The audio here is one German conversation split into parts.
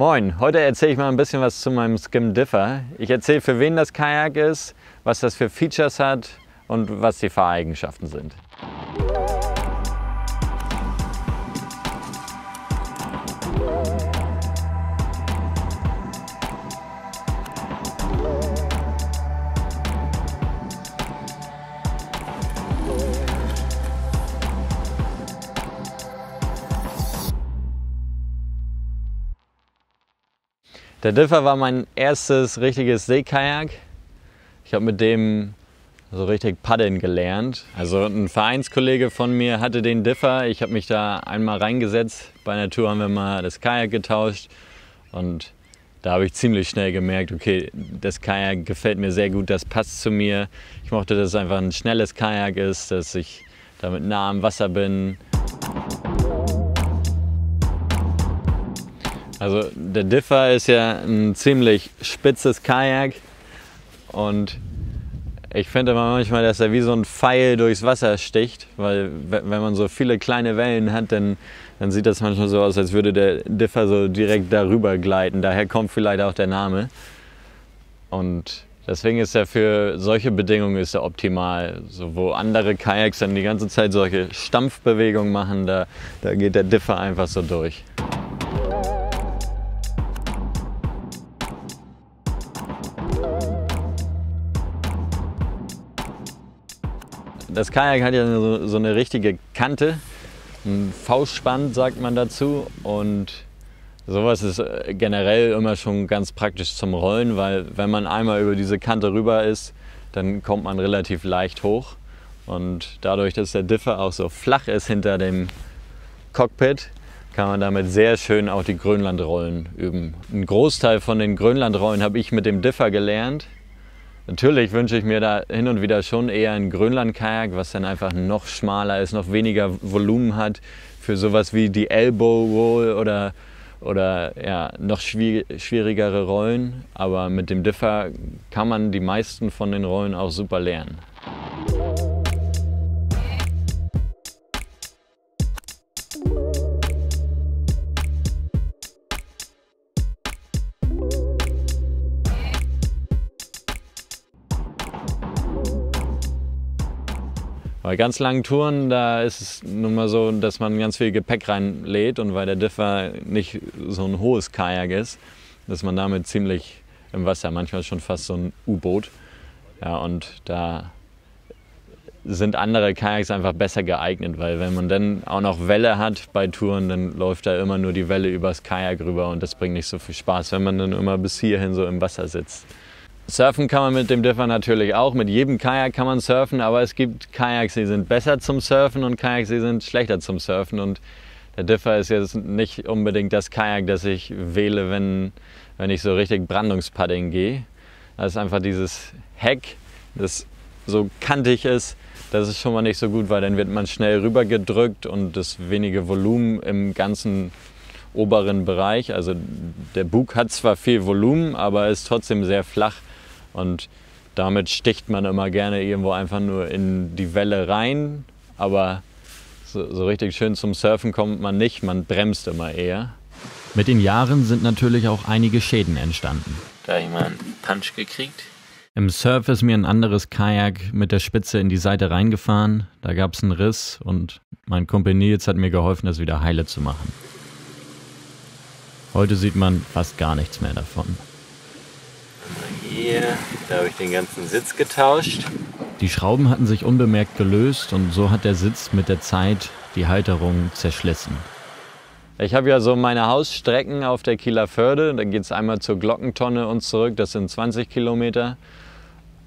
Moin, heute erzähle ich mal ein bisschen was zu meinem Skim Differ. Ich erzähle, für wen das Kajak ist, was das für Features hat und was die Fahreigenschaften sind. Der Differ war mein erstes richtiges Seekajak. Ich habe mit dem so richtig paddeln gelernt. Also ein Vereinskollege von mir hatte den Differ. Ich habe mich da einmal reingesetzt. Bei einer Tour haben wir mal das Kajak getauscht. Und da habe ich ziemlich schnell gemerkt, okay, das Kajak gefällt mir sehr gut, das passt zu mir. Ich mochte, dass es einfach ein schnelles Kajak ist, dass ich damit nah am Wasser bin. Also der Differ ist ja ein ziemlich spitzes Kajak und ich finde manchmal, dass er wie so ein Pfeil durchs Wasser sticht, weil wenn man so viele kleine Wellen hat, dann sieht das manchmal so aus, als würde der Differ so direkt darüber gleiten. Daher kommt vielleicht auch der Name. Und deswegen ist er für solche Bedingungen ist er optimal. So, wo andere Kajaks dann die ganze Zeit solche Stampfbewegungen machen, da geht der Differ einfach so durch. Das Kajak hat ja so eine richtige Kante, ein V-Spann sagt man dazu, und sowas ist generell immer schon ganz praktisch zum Rollen, weil wenn man einmal über diese Kante rüber ist, dann kommt man relativ leicht hoch, und dadurch, dass der Differ auch so flach ist hinter dem Cockpit, kann man damit sehr schön auch die Grönlandrollen üben. Einen Großteil von den Grönlandrollen habe ich mit dem Differ gelernt. Natürlich wünsche ich mir da hin und wieder schon eher ein Grönland-Kajak, was dann einfach noch schmaler ist, noch weniger Volumen hat für sowas wie die Elbow Roll oder ja, noch schwierigere Rollen. Aber mit dem Differ kann man die meisten von den Rollen auch super lernen. Bei ganz langen Touren, da ist es nun mal so, dass man ganz viel Gepäck reinlädt, und weil der Differ nicht so ein hohes Kajak ist, ist man damit ziemlich im Wasser, manchmal schon fast so ein U-Boot. Ja, und da sind andere Kajaks einfach besser geeignet, weil wenn man dann auch noch Welle hat bei Touren, dann läuft da immer nur die Welle übers Kajak rüber, und das bringt nicht so viel Spaß, wenn man dann immer bis hierhin so im Wasser sitzt. Surfen kann man mit dem Differ natürlich auch, mit jedem Kajak kann man surfen, aber es gibt Kajaks, die sind besser zum Surfen und Kajaks, die sind schlechter zum Surfen, und der Differ ist jetzt nicht unbedingt das Kajak, das ich wähle, wenn ich so richtig Brandungspaddeln gehe. Das ist einfach dieses Heck, das so kantig ist, das ist schon mal nicht so gut, weil dann wird man schnell rübergedrückt und das wenige Volumen im ganzen oberen Bereich, also der Bug hat zwar viel Volumen, aber ist trotzdem sehr flach. Und damit sticht man immer gerne irgendwo einfach nur in die Welle rein, aber so richtig schön zum Surfen kommt man nicht, man bremst immer eher. Mit den Jahren sind natürlich auch einige Schäden entstanden. Da habe ich mal einen Punch gekriegt. Im Surf ist mir ein anderes Kajak mit der Spitze in die Seite reingefahren, da gab es einen Riss, und mein Kumpel Nils hat mir geholfen, das wieder heile zu machen. Heute sieht man fast gar nichts mehr davon. Hier, da habe ich den ganzen Sitz getauscht. Die Schrauben hatten sich unbemerkt gelöst, und so hat der Sitz mit der Zeit die Halterung zerschlissen. Ich habe ja so meine Hausstrecken auf der Kieler Förde. Da geht es einmal zur Glockentonne und zurück, das sind 20 Kilometer.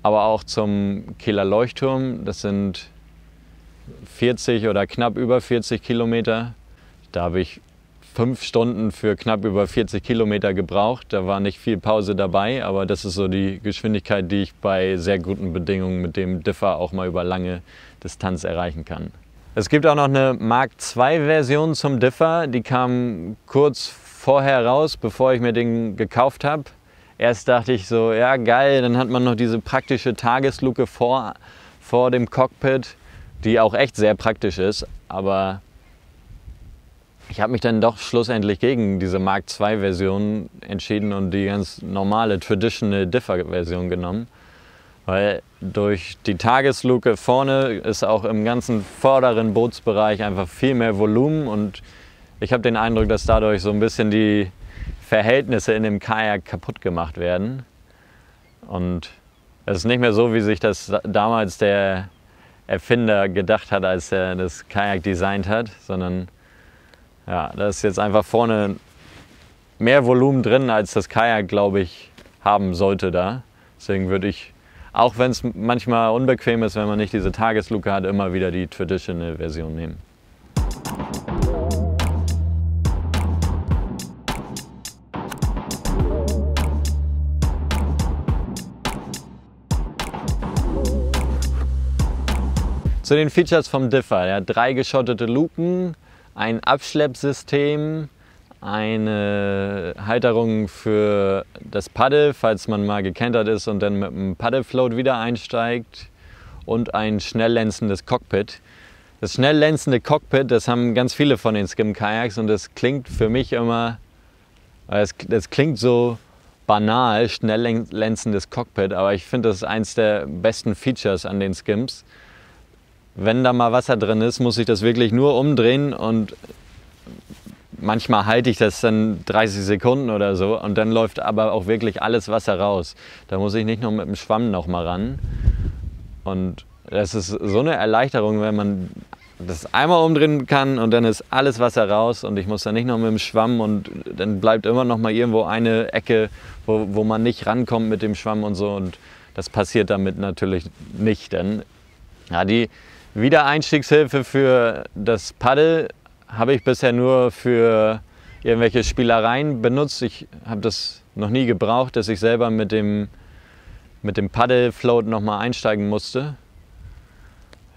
Aber auch zum Kieler Leuchtturm, das sind 40 oder knapp über 40 Kilometer. Da habe ich 5 Stunden für knapp über 40 Kilometer gebraucht. Da war nicht viel Pause dabei, aber das ist so die Geschwindigkeit, die ich bei sehr guten Bedingungen mit dem Differ auch mal über lange Distanz erreichen kann. Es gibt auch noch eine Mark II-Version zum Differ, die kam kurz vorher raus, bevor ich mir den gekauft habe. Erst dachte ich so, ja geil, dann hat man noch diese praktische Tagesluke vor dem Cockpit, die auch echt sehr praktisch ist, aber ich habe mich dann doch schlussendlich gegen diese Mark II-Version entschieden und die ganz normale Traditional Differ-Version genommen. Weil durch die Tagesluke vorne ist auch im ganzen vorderen Bootsbereich einfach viel mehr Volumen und ich habe den Eindruck, dass dadurch so ein bisschen die Verhältnisse in dem Kajak kaputt gemacht werden. Und es ist nicht mehr so, wie sich das damals der Erfinder gedacht hat, als er das Kajak designt hat, sondern ja, da ist jetzt einfach vorne mehr Volumen drin, als das Kajak, glaube ich, haben sollte da. Deswegen würde ich, auch wenn es manchmal unbequem ist, wenn man nicht diese Tagesluke hat, immer wieder die Traditional-Version nehmen. Zu den Features vom Differ. Er hat 3 geschottete Luken, ein Abschleppsystem, eine Halterung für das Paddel, falls man mal gekentert ist und dann mit dem Paddlefloat wieder einsteigt, und ein schnell lenzendes Cockpit. Das schnell lenzende Cockpit, das haben ganz viele von den Skim-Kajaks und das klingt für mich immer, das klingt so banal, schnell lenzendes Cockpit, aber ich finde, das ist eins der besten Features an den Skims. Wenn da mal Wasser drin ist, muss ich das wirklich nur umdrehen und manchmal halte ich das dann 30 Sekunden oder so und dann läuft aber auch wirklich alles Wasser raus. Da muss ich nicht noch mit dem Schwamm noch mal ran. Und das ist so eine Erleichterung, wenn man das einmal umdrehen kann und dann ist alles Wasser raus und ich muss dann nicht noch mit dem Schwamm und dann bleibt immer noch mal irgendwo eine Ecke, wo man nicht rankommt mit dem Schwamm und so, und das passiert damit natürlich nicht. Denn ja, die Wiedereinstiegshilfe für das Paddel habe ich bisher nur für irgendwelche Spielereien benutzt. Ich habe das noch nie gebraucht, dass ich selber mit dem Paddlefloat nochmal einsteigen musste.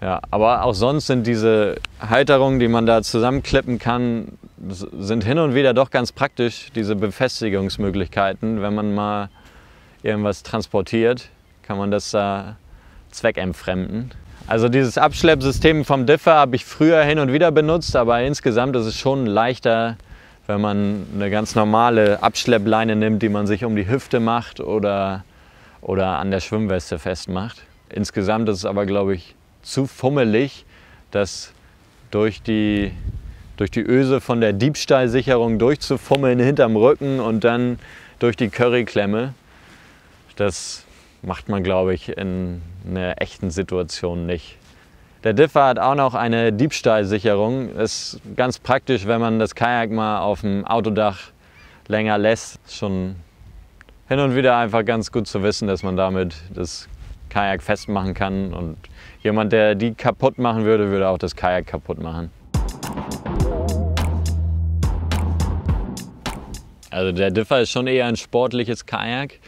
Ja, aber auch sonst sind diese Halterungen, die man da zusammenklippen kann, sind hin und wieder doch ganz praktisch, diese Befestigungsmöglichkeiten. Wenn man mal irgendwas transportiert, kann man das da zweckentfremden. Also dieses Abschleppsystem vom Differ habe ich früher hin und wieder benutzt, aber insgesamt ist es schon leichter, wenn man eine ganz normale Abschleppleine nimmt, die man sich um die Hüfte macht oder an der Schwimmweste festmacht. Insgesamt ist es aber, glaube ich, zu fummelig, dass durch die Öse von der Diebstahlsicherung durchzufummeln hinterm Rücken und dann durch die Curryklemme, das macht man, glaube ich, in einer echten Situation nicht. Der Differ hat auch noch eine Diebstahlsicherung. Ist ganz praktisch, wenn man das Kajak mal auf dem Autodach länger lässt. Schon hin und wieder einfach ganz gut zu wissen, dass man damit das Kajak festmachen kann. Und jemand, der die kaputt machen würde, würde auch das Kajak kaputt machen. Also der Differ ist schon eher ein sportliches Kajak.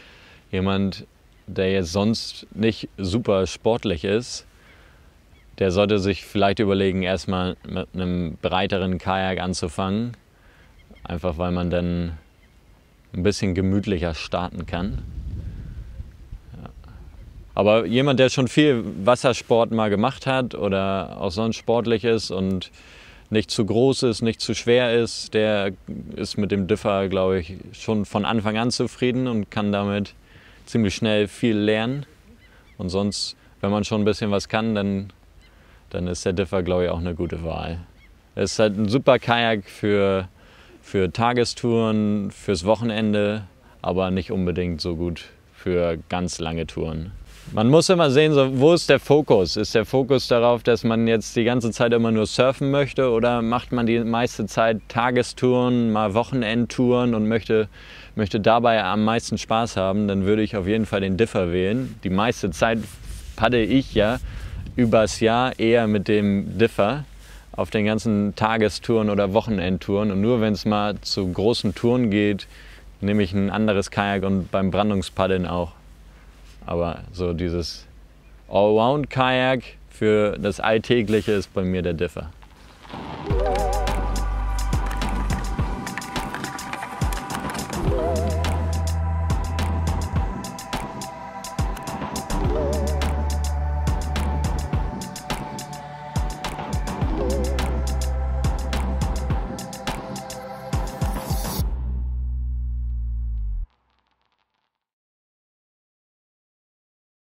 Jemand, der jetzt sonst nicht super sportlich ist, der sollte sich vielleicht überlegen, erstmal mit einem breiteren Kajak anzufangen. Einfach weil man dann ein bisschen gemütlicher starten kann. Ja. Aber jemand, der schon viel Wassersport mal gemacht hat oder auch sonst sportlich ist und nicht zu groß ist, nicht zu schwer ist, der ist mit dem Differ, glaube ich, schon von Anfang an zufrieden und kann damit ziemlich schnell viel lernen. Und sonst, wenn man schon ein bisschen was kann, dann ist der Differ, glaube ich, auch eine gute Wahl. Es ist halt ein super Kajak für Tagestouren, fürs Wochenende, aber nicht unbedingt so gut für ganz lange Touren. Man muss immer sehen, so, wo ist der Fokus? Ist der Fokus darauf, dass man jetzt die ganze Zeit immer nur surfen möchte, oder macht man die meiste Zeit Tagestouren, mal Wochenendtouren und möchte dabei am meisten Spaß haben? Dann würde ich auf jeden Fall den Differ wählen. Die meiste Zeit paddel ich ja übers Jahr eher mit dem Differ auf den ganzen Tagestouren oder Wochenendtouren, und nur wenn es mal zu großen Touren geht, nehme ich ein anderes Kajak, und beim Brandungspaddeln auch. Aber so dieses Allround-Kajak für das Alltägliche ist bei mir der Differ.